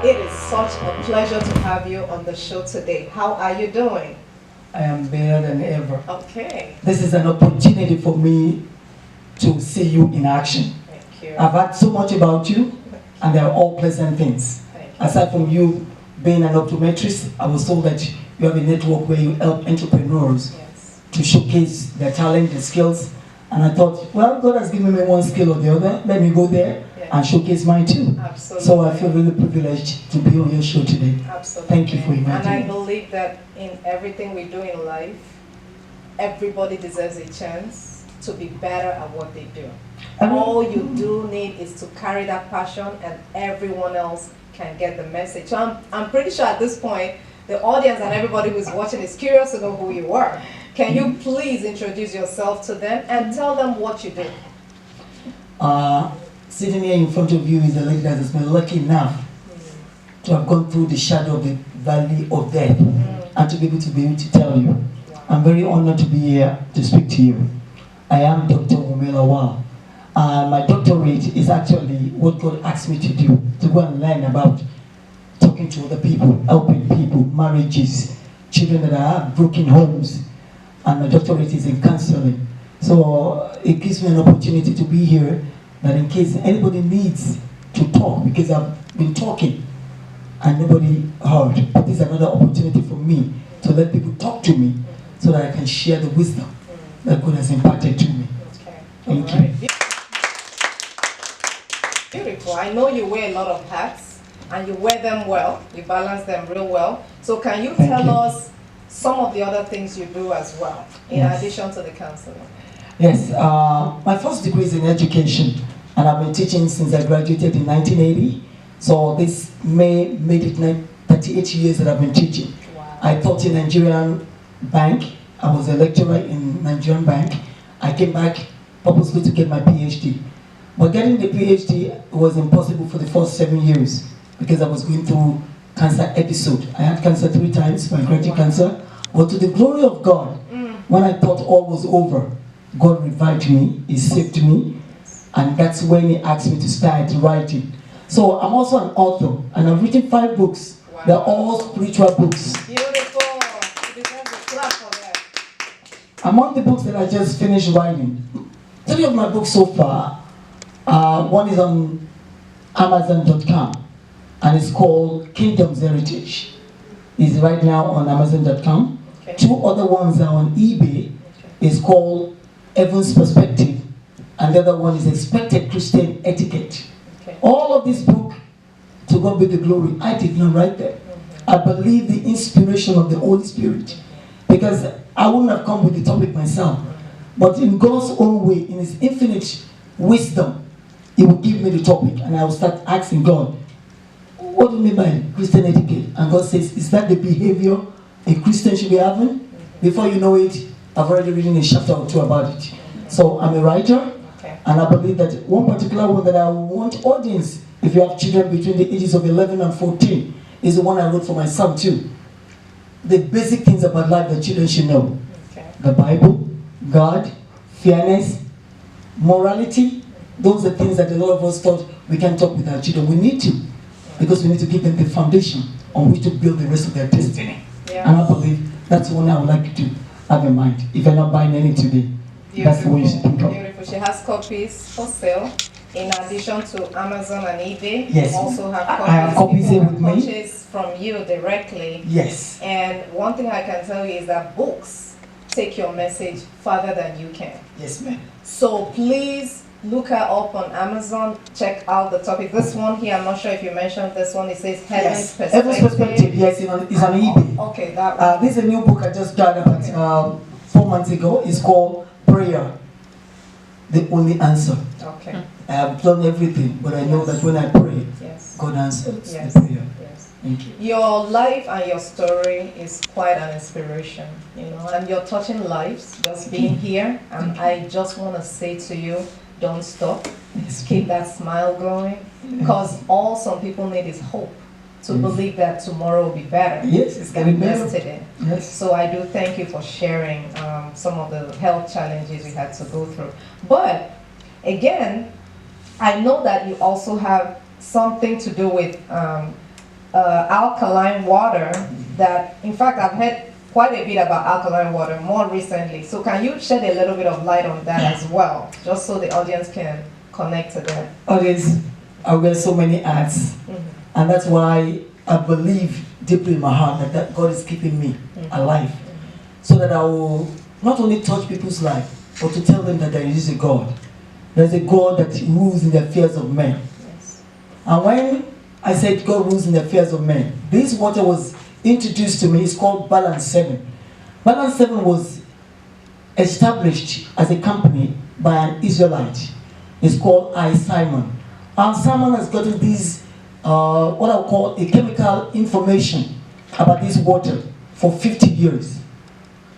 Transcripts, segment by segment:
It is such a pleasure to have you on the show today. How are you doing? I am better than ever. Okay. This is an opportunity for me to see you in action. Thank you. I've heard so much about you, and they're all pleasant things. Thank you. Aside from you being an optometrist, I was told that you have a network where you help entrepreneurs Yes. to showcase their talent, their skills. And I thought, well, God has given me one skill or the other. Let me go there and showcase mine too. Absolutely. So I feel really privileged to be on your show today. Absolutely. Thank you for inviting And I me. believe that in everything we do in life, everybody deserves a chance to be better at what they do. All you do need is to carry that passion, and everyone else can get the message. So I'm pretty sure at this point, the audience and everybody who's watching is curious to know who you are. Can you please introduce yourself to them and tell them what you do? Sitting here in front of you is a lady that has been lucky enough to have gone through the shadow of the valley of death and to be able to tell you. I'm very honored to be here to speak to you. I am Dr. Umela Wal. My doctorate is actually what God asked me to do, to go and learn about talking to other people, helping people, marriages, children that have broken homes, and my doctorate is in counseling. So it gives me an opportunity to be here, that in case anybody needs to talk, because I've been talking and nobody heard, but this is another opportunity for me to let people talk to me so that I can share the wisdom that God has imparted to me. Okay. Thank All you. right. Beautiful. I know you wear a lot of hats and you wear them well. You balance them real well. So can you Thank tell you. us some of the other things you do as well, in Yes. addition to the counseling? Yes, my first degree is in education, and I've been teaching since I graduated in 1980. So this May made it 38 years that I've been teaching. Wow. I taught in Nigerian bank. I was a lecturer in Nigerian bank. I came back purposely to get my PhD. But getting the PhD was impossible for the first 7 years because I was going through cancer episode. I had cancer 3 times, pancreatic cancer. But to the glory of God, when I thought all was over, God revived me, He saved me, and that's when He asked me to start writing. So I'm also an author, and I've written 5 books. Wow. They're all spiritual books. Beautiful. You deserve a clap for that. Among the books that I just finished writing, 3 of my books so far, one is on Amazon.com, and it's called Kingdom's Heritage. It's right now on Amazon.com. Okay. 2 other ones are on eBay. It's called Heaven's Perspective, and the other one is Expected Christian Etiquette. Okay. All of this book, to God be the glory, I did not write them. I believe the inspiration of the Holy Spirit, because I wouldn't have come with the topic myself. But in God's own way, in His infinite wisdom, He will give me the topic, and I will start asking God, what do you mean by Christian etiquette? And God says, is that the behavior a Christian should be having? Before you know it, I've already written a chapter or 2 about it. So I'm a writer, Okay. and I believe that one particular one that I want audience, if you have children between the ages of 11 and 14, is the one I wrote for my son too. The basic things about life that children should know. Okay. The Bible, God, fairness, morality. Those are things that a lot of us thought we can't talk with our children. We need to, because we need to give them the foundation on which to build the rest of their destiny. Yeah. And I believe that's one I would like you to have in mind. If you're not buying any today, that's the way you should think of. Beautiful. She has copies for sale. In addition to Amazon and eBay, Yes. you also have copies. I have copies here with me. Purchase from you directly. Yes. And one thing I can tell you is that books take your message farther than you can. Yes, ma'am. So please look her up on Amazon. Check out the topic. This one here, I'm not sure if you mentioned this one. It says Heaven's Perspective. Heaven's Perspective, yes, it's on eBay. Okay, that one. This is a new book I just got about 4 months ago. It's called Prayer, the Only Answer. Okay. I have done everything, but I know that when I pray, God answers the prayer. Thank you. Your life and your story is quite an inspiration, you know, and you're touching lives just being here. And I just want to say to you, don't stop. Keep that smile going, because all some people need is hope to believe that tomorrow will be better. Yes, it's getting better today. Yes. So I do thank you for sharing some of the health challenges we had to go through. But again, I know that you also have something to do with alkaline water that, in fact, I've heard quite a bit about alkaline water more recently. So can you shed a little bit of light on that as well, just so the audience can connect to that? Audience, I wear so many hats, and that's why I believe deeply in my heart that God is keeping me alive, so that I will not only touch people's life, but to tell them that there is a God. There's a God that rules in the affairs of men. Yes. And when I said God rules in the affairs of men, this water was introduced to me. It's called Balance 7. Balance 7 was established as a company by an Israelite. It's called I. Simon. And Simon has gotten these, what I would call a chemical information about this water for 50 years.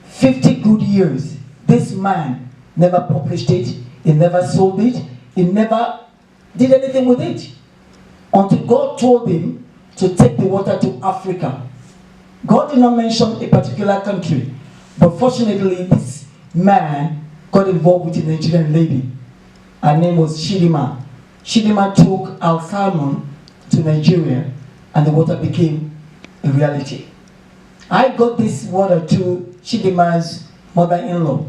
50 good years. This man never published it. He never sold it. He never did anything with it. Until God told him to take the water to Africa. God did not mention a particular country, but fortunately this man got involved with a Nigerian lady. Her name was Chidima. Chidima took Al Salmon to Nigeria, and the water became a reality. I got this water to Chidima's mother-in-law,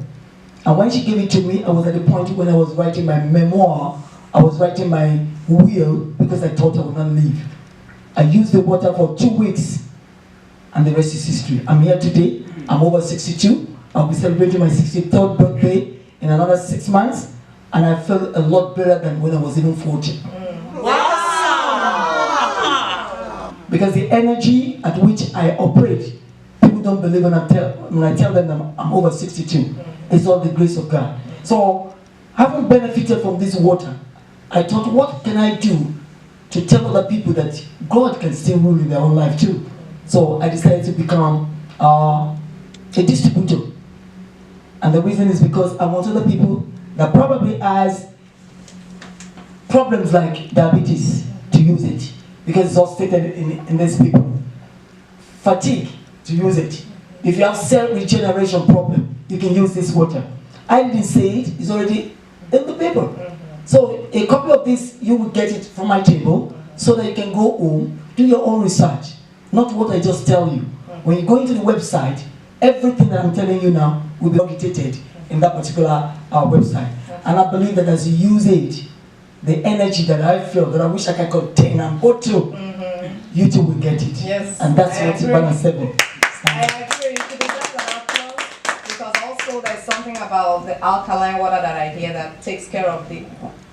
and when she gave it to me, I was at the point when I was writing my memoir. I was writing my will because I thought I would not leave. I used the water for 2 weeks, and the rest is history. I'm here today. I'm over 62. I'll be celebrating my 63rd birthday in another 6 months, and I feel a lot better than when I was even 40. Wow! Because the energy at which I operate, people don't believe when I tell them that I'm over 62. It's all the grace of God. So, having benefited from this water, I thought, what can I do to tell other people that God can still rule in their own life too? So I decided to become a distributor. And the reason is because I want other people that probably has problems like diabetes to use it. Because it's all stated in these people. Fatigue, to use it. If you have cell regeneration problem, you can use this water. I didn't say it, it's already in the paper. So a copy of this, you will get it from my table, so that you can go home, do your own research. Not what I just tell you. When you go into the website, everything that I'm telling you now will be located in that particular website. And I believe that as you use it, the energy that I feel, that I wish I could contain and go through, you too will get it. Yes, and that's what Balance 7. I agree. You should deserve an applause, because also there's something about the alkaline water that I hear that takes care of the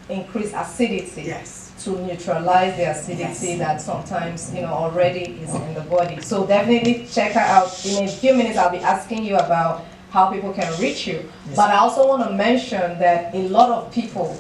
increased acidity. Yes. To neutralize the acidity that sometimes, you know, already is in the body. So definitely check her out. In a few minutes, I'll be asking you about how people can reach you. Yes. But I also want to mention that a lot of people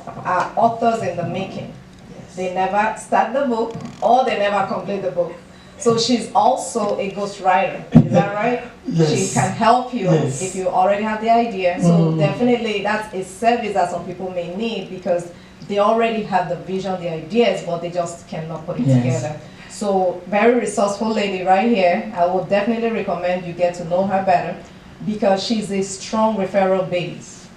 are authors in the making. Yes. They never start the book, or they never complete the book. So she's also a ghostwriter. Is that right? Yes. She can help you if you already have the idea. So definitely that's a service that some people may need, because they already have the vision, the ideas, but they just cannot put it together. So very resourceful lady right here. I would definitely recommend you get to know her better, because she's a strong referral base.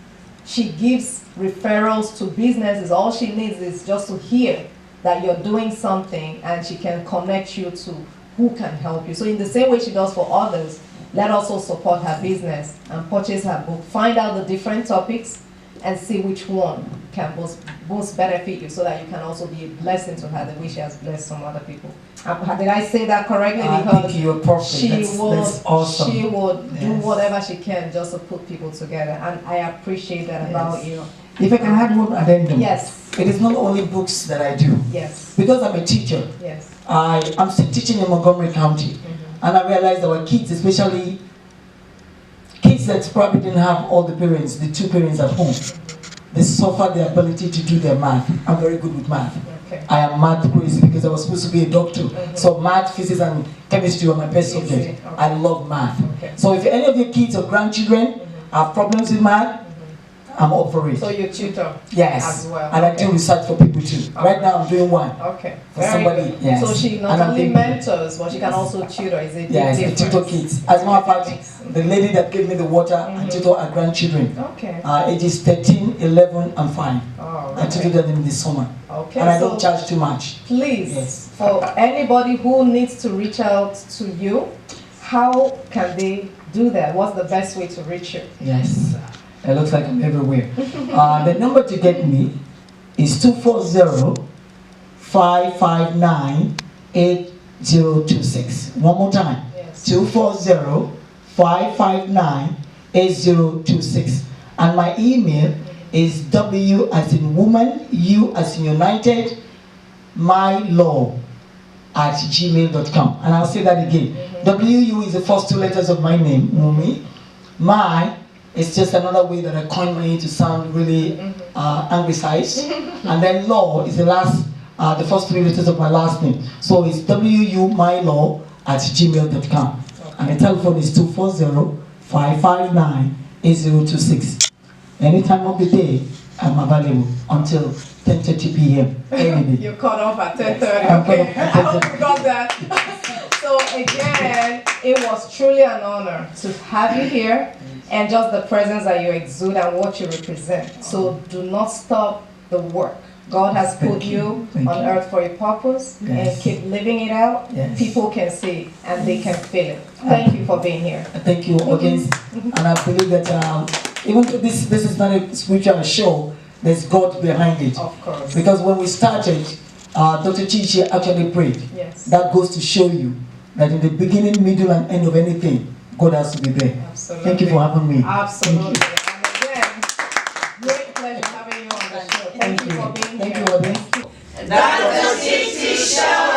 She gives referrals to businesses. All she needs is just to hear that you're doing something, and she can connect you to who can help you. So in the same way she does for others, let us also support her business and purchase her book. Find out the different topics and see which one can most benefit you, so that you can also be a blessing to her the way she has blessed some other people. Did I say that correctly? I think you're perfect. That's awesome. She would do whatever she can just to put people together, and I appreciate that about you. If I can add one addendum. Yes. It is not only books that I do. Yes. Because I'm a teacher. Yes. I'm still teaching in Montgomery County. And I realized our kids, especially kids that probably didn't have all the parents, the two parents at home, they suffer the ability to do their math. I'm very good with math. Okay. I am math crazy because I was supposed to be a doctor. So math, physics, and chemistry were my best subject. Okay. I love math. Okay. So if any of your kids or grandchildren have problems with math, I'm up for it. So you tutor? Yes. As well. And I do research for people too. Right now I'm doing one. Okay. For somebody, good. yes. So she not And I'm only thinking- mentors, but she can also tutor. Is it Yes, different? I tutor kids. As a matter of fact, the lady that gave me the water, I tutor her grandchildren. Okay. Ages 13, 11, and 5. Oh, I tutor them in the summer. Okay. And I so don't charge too much. please, Yes. for anybody who needs to reach out to you, how can they do that? What's the best way to reach you? Yes. It looks like I'm everywhere. The number to get me is 240-559-8026. One more time. Yes. 240-559-8026. And my email is W as in woman, U as in united, mylaw@gmail.com. And I'll say that again. WU is the first two letters of my name, Mumi. My it's just another way that I coined my name to sound really anglicized. And then law is the first three letters of my last name. So it's WUMylaw@gmail.com. And the telephone is 240-559-8026. Any time of the day, I'm available until 10:30 p.m. any day. You cut off at 10:30. I'm cut Okay. off at I hope you got that. So again, it was truly an honor to have you here and just the presence that you exude and what you represent. So do not stop the work. God has put you on earth for a purpose, and keep living it out. Yes. People can see and they can feel it. Thank you for being here. Thank you again. And I believe that even though this is not a spiritual show, there's God behind it. Of course. Because when we started, Dr. Chichi actually prayed. Yes. That goes to show you that in the beginning, middle, and end of anything, God has to be there. Absolutely. Thank you for having me. Absolutely. And again, great pleasure having you on the show. Thank you for being Thank here. you, audience. Dr. Chichi Show.